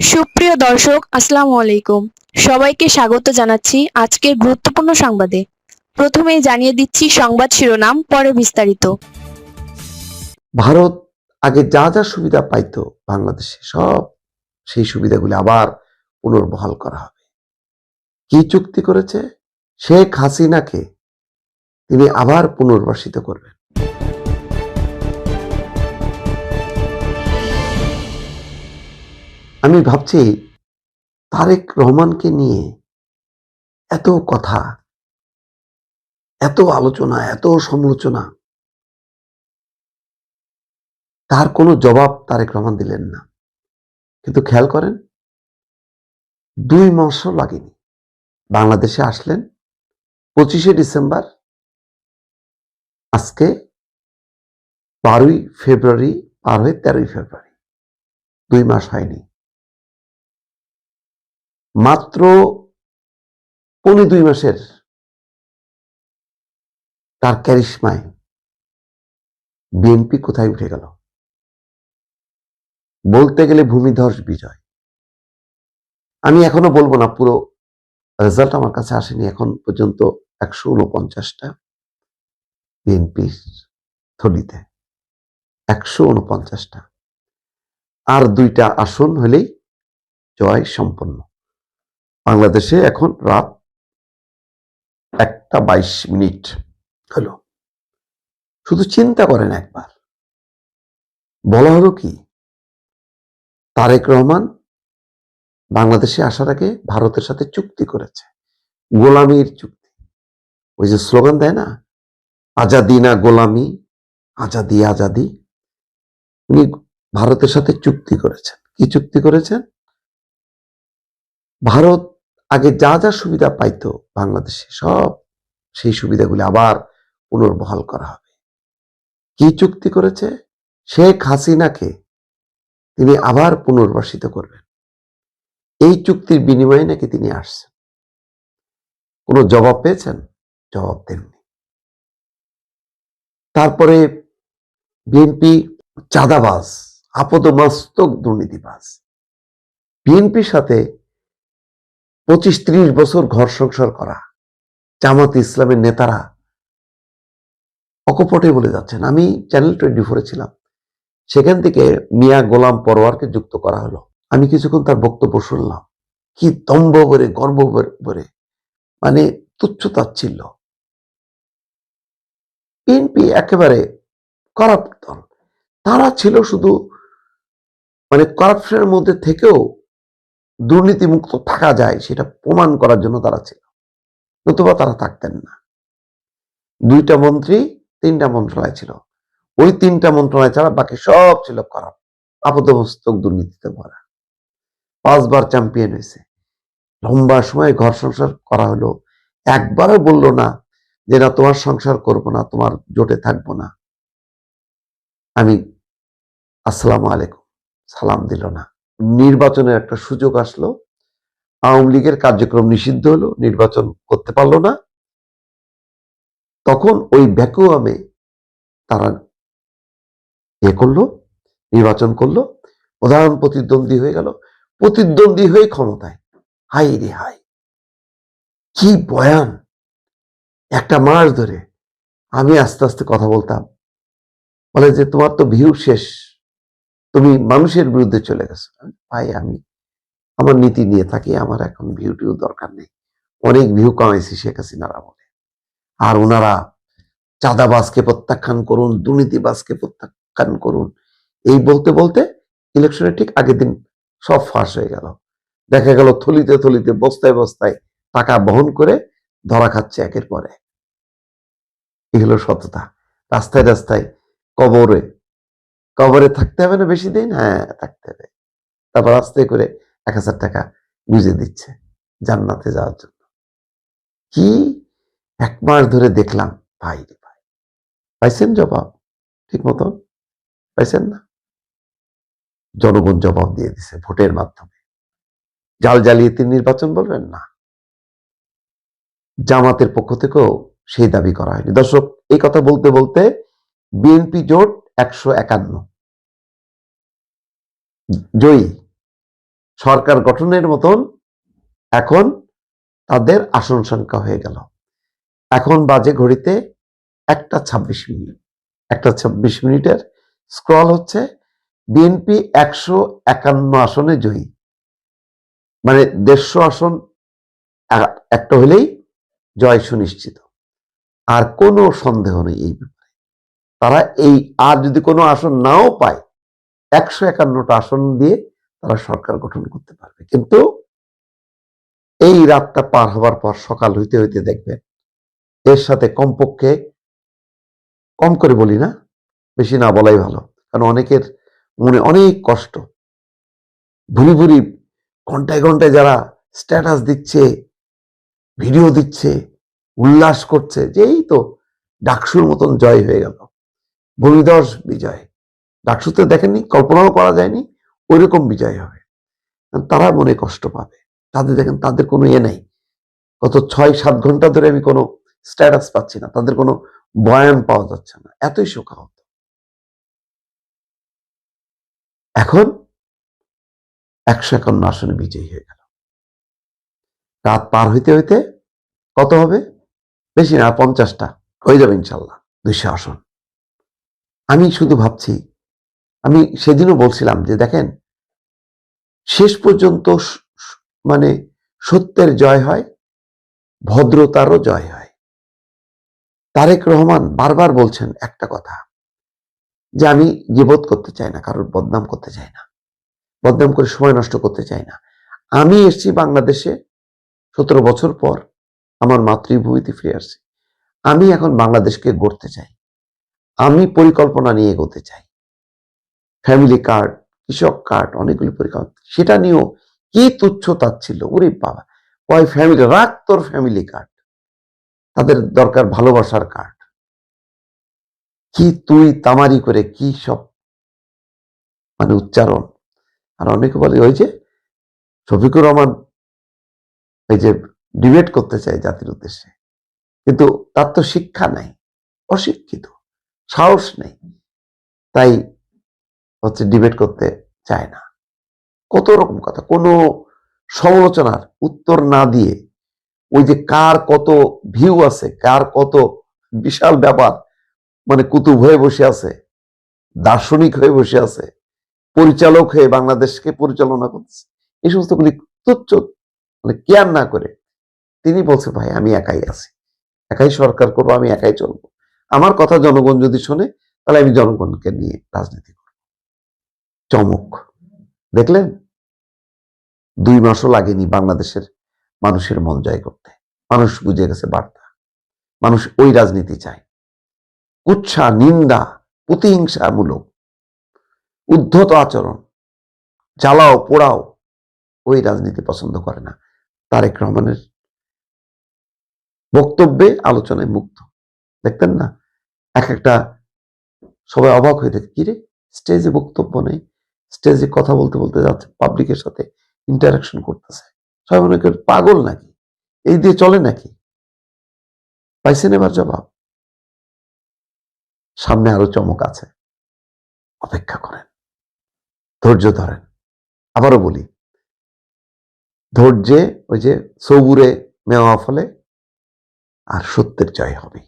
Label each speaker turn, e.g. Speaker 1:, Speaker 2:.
Speaker 1: সুপ্রিয় দর্শক, আসসালামু আলাইকুম। সবাইকে স্বাগত জানাচ্ছি আজকের গুরুত্বপূর্ণ সংবাদে। প্রথমেই জানিয়ে দিচ্ছি সংবাদ শিরোনাম, পরে বিস্তারিত।
Speaker 2: ভারত আগে যা যা সুবিধা পাইতো বাংলাদেশে সব সেই সুবিধাগুলি আবার পুনর্বহাল করা হবে। কি চুক্তি করেছে? শেখ হাসিনাকে তিনি আবার পুনর্বাসিত করবেন। আমি ভাবছি তারেক রহমানকে নিয়ে এত কথা, এত আলোচনা, এত সমালোচনা, তার কোনো জবাব তারেক রহমান দিলেন না। কিন্তু খেয়াল করেন, 2 মাসও লাগেনি, বাংলাদেশে আসলেন 25শে ডিসেম্বর, আজকে 12ই ফেব্রুয়ারি পার হয়ে 13ই ফেব্রুয়ারি, 2 মাস হয়নি। মাত্র 2.25 মাসের তার ক্যারিশমায় বিএনপি কোথায় উঠে গেল? বলতে গেলে ভূমিধস বিজয়। আমি এখনো বলবো না, পুরো রেজাল্ট আমার কাছে আসেনি এখন পর্যন্ত। 149টা বিএনপির থলিতে, 149টা, আর 2টা আসন হলেই জয় সম্পন্ন। বাংলাদেশে এখন রাত 1টা 22 মিনিট হলো। শুধু চিন্তা করেন একবার, বলা হলো কি, তারেক রহমান বাংলাদেশে আসার আগে ভারতের সাথে চুক্তি করেছে, গোলামির চুক্তি। ওই যে স্লোগান দেয় না, আজাদি না গোলামি, আজাদি আজাদি। উনি ভারতের সাথে চুক্তি করেছেন। কি চুক্তি করেছেন? ভারত আগে যা যা সুবিধা পাইতো বাংলাদেশে সব সেই সুবিধাগুলি আবার পুনর্বহাল করা হবে। কি চুক্তি করেছে? শেখ হাসিনাকে তিনি আবার পুনর্বাসিত করবেন। এই চুক্তির বিনিময়ে নাকি তিনি আসছেন। কোনো জবাব পেয়েছেন? জবাব দেননি। তারপরে বিএনপি চাঁদাবাজ, আপদমস্তক দুর্নীতিবাজ। বিএনপির সাথে 25-30 বছর ঘর সংসার করা জামাত ইসলামের নেতারা অকপটে বলে যাচ্ছেন। আমি চ্যানেল 24-এ ছিলাম, সেখান থেকে মিয়া গোলাম পরোয়ারকে যুক্ত করা হলো। আমি কিছুক্ষণ তার বক্তব্য শুনলাম। কি দম্ভ ভরে, গর্ব ভরে, মানে তুচ্ছ-তাচ্ছিল্য। বিএনপি একেবারে করাপ্ট দল। তারা ছিল শুধু, মানে করাপশনের মধ্যে থেকেও দুর্নীতিমুক্ত থাকা যায় সেটা প্রমাণ করার জন্য তারা ছিল, নতুবা তারা থাকতেন না। 2টা মন্ত্রী, 3টা মন্ত্রণালয় ছিল। ওই 3টা মন্ত্রণালয় ছাড়া বাকি সব ছিল করাপ্ট, আপাদমস্তক দুর্নীতিতে ভরা। 5বার চ্যাম্পিয়ন হয়েছে। লম্বা সময় ঘর সংসার করা হলো, একবারও বললো না যে না তোমার সংসার করব না, তোমার জোটে থাকবো না। আমি আসসালামু আলাইকুম সালাম দিল না। নির্বাচনের একটা সুযোগ আসলো, আওয়ামী লীগের কার্যক্রম নিষিদ্ধ হলো, নির্বাচন করতে পারলো না। তখন ওই ভ্যাকুয়ামে তারা করলো, নির্বাচন করলো, প্রধান প্রতিদ্বন্দ্বী হয়ে গেল, প্রতিদ্বন্দ্বী হয়ে ক্ষমতায়। হাই রে হাই, কি বয়ান! 1 মাস ধরে আমি আস্তে আস্তে কথা বলতাম, বলে যে তোমার তো ভিউ শেষ, তুমি মানুষের বিরুদ্ধে চলে গেছো। ভাই, আমি আমার নীতি নিয়ে থাকি, আমার এখন ভিউ টিউ দরকার নেই। অনেক ভিউ কামাইছি শেখ হাসিনারা বলে। আর ওনারা চাঁদাবাজকে প্রত্যাখ্যান করুন, দুর্নীতিবাজকে প্রত্যাখ্যান করুন, এই বলতে বলতে ইলেকশনের ঠিক আগের দিন সব ফাঁস হয়ে গেল। দেখা গেল থলিতে থলিতে, বস্তায় বস্তায় টাকা বহন করে ধরা খাচ্ছে একের পরে। এই হলো সততা। রাস্তায় রাস্তায়, কবরে কবরে থাকতে হবে না বেশি দিন, হ্যাঁ থাকতে হবে। তারপর রাস্তায় করে 1,000 টাকা বুঝে দিচ্ছে জান্নাতে যাওয়ার জন্য। কি 1 মাস ধরে দেখলাম! ভাই রে ভাই, পাইছেন জবাব ঠিক মতো? পাইছেন না? জনগণ জবাব দিয়ে দিছে ভোটের মাধ্যমে। জাল জালিয়াতির নির্বাচন বলবেন না, জামাতের পক্ষ থেকেও সেই দাবি করা হয়নি। দর্শক, এই কথা বলতে বলতে বিএনপি জোট 151 জয়ী। সরকার গঠনের মতন এখন তাদের আসন সংখ্যা হয়ে গেল। এখন বাজে ঘড়িতে 1:26। 1:26 স্ক্রল হচ্ছে, বিএনপি 151 আসনে জয়ী, মানে 150 আসন একটা হলেই জয় সুনিশ্চিত। আর কোনো সন্দেহ নেই এই ব্যাপারে। তারা এই আর যদি কোনো আসন নাও পায়, 151টা আসন দিয়ে তারা সরকার গঠন করতে পারবে। কিন্তু এই রাতটা পার হবার পর সকাল হইতে হইতে দেখবেন এর সাথে কমপক্ষে, কম করে বলি না, বেশি না বলাই ভালো, কারণ অনেকের মনে অনেক কষ্ট। ভুরি ভুরি ঘন্টায় ঘন্টায় যারা স্ট্যাটাস দিচ্ছে, ভিডিও দিচ্ছে, উল্লাস করছে যে এই তো ডাকসুর মতন জয় হয়ে গেল, ভূমিধস বিজয়। ডাকসুতে দেখেননি, কল্পনাও করা যায়নি ওই রকম বিজয় হবে। তারা মনে কষ্ট পাবে। তাদের দেখেন, তাদের কোনো নেই। গত 6-7 ঘন্টা ধরে আমি কোনো স্ট্যাটাস পাচ্ছি না, তাদের কোনো বয়ান পাওয়া যাচ্ছে না, এতই শোকাহত। এখন 151 আসনে বিজয়ী হয়ে গেল। রাত পার হইতে হইতে কত হবে? বেশি না, 50টা হয়ে যাবে ইনশাল্লাহ, 200 আসন। আমি শুধু ভাবছি, আমি সেদিনও বলছিলাম যে দেখেন, শেষ পর্যন্ত মানে সত্যের জয় হয়, ভদ্রতারও জয় হয়। তারেক রহমান বারবার বলছেন একটা কথা, যে আমি গীবত করতে চাই না, কারোর বদনাম করতে চাই না, বদনাম করে সময় নষ্ট করতে চাই না। আমি এসেছি বাংলাদেশে 17 বছর পর, আমার মাতৃভূমিতে ফিরে আসছি। আমি এখন বাংলাদেশকে গড়তে চাই, আমি পরিকল্পনা নিয়ে এগোতে চাই। ফ্যামিলি কার্ড, কৃষক কার্ড, অনেকগুলি পরিকল্পনা, সেটা নিয়েও কি তুচ্ছ তাচ্ছিল্য। ওরে বাবা, ওই ফ্যামিলি, রাখ তোর ফ্যামিলি কার্ড, তাদের দরকার ভালোবাসার কার্ড। কি তুই তামারি করে কি সব মানে উচ্চারণ। আর অনেকে বলে ওই যে শফিকুর রহমান এই যে ডিবেট করতে চায় জাতির উদ্দেশ্যে, কিন্তু তার তো শিক্ষা নাই, অশিক্ষিত, সাহস নেই, তাই হচ্ছে ডিবেট করতে চায় না। কত রকম কথা, কোনো সমালোচনার উত্তর না দিয়ে ওই যে কার কত ভিউ আছে, কার কত বিশাল ব্যাপার, মানে কুতুব হয়ে বসে আছে, দার্শনিক হয়ে বসে আছে, পরিচালক হয়ে বাংলাদেশকে পরিচালনা করছে, এই সমস্তগুলি তুচ্ছ মানে কেয়ার না করে তিনি বলছে ভাই আমি একাই আছি, একাই সরকার করবো, আমি একাই চলবো, আমার কথা জনগণ যদি শোনে তাহলে আমি জনগণকে নিয়ে রাজনীতি করব। চমক দেখলেন, 2 মাসও লাগেনি বাংলাদেশের মানুষের মন জয় করতে। মানুষ বুঝে গেছে বার্তা, মানুষ ওই রাজনীতি চায়। উৎসাহ, নিন্দা, প্রতিহিংসামূলক, উদ্ধত আচরণ, জ্বালাও পোড়াও, ওই রাজনীতি পছন্দ করে না। তারেক রহমানের বক্তব্যে, আলোচনায় মুগ্ধ। দেখতেন না, এক একটা সবাই অবাক হয়ে দেখে, কিরে স্টেজে বক্তব্য নেই, স্টেজে কথা বলতে বলতে যাচ্ছে, পাবলিকের সাথে ইন্টারাকশন করতেছে। সবাই মনে করে পাগল নাকি, এই দিয়ে চলে নাকি? পাইছেন এবার জবাব। সামনে আরো চমক আছে, অপেক্ষা করেন, ধৈর্য ধরেন। আবারও বলি, ধৈর্যে ওই যে সবুরে মেওয়া ফলে, আর সত্যের জয় হবে।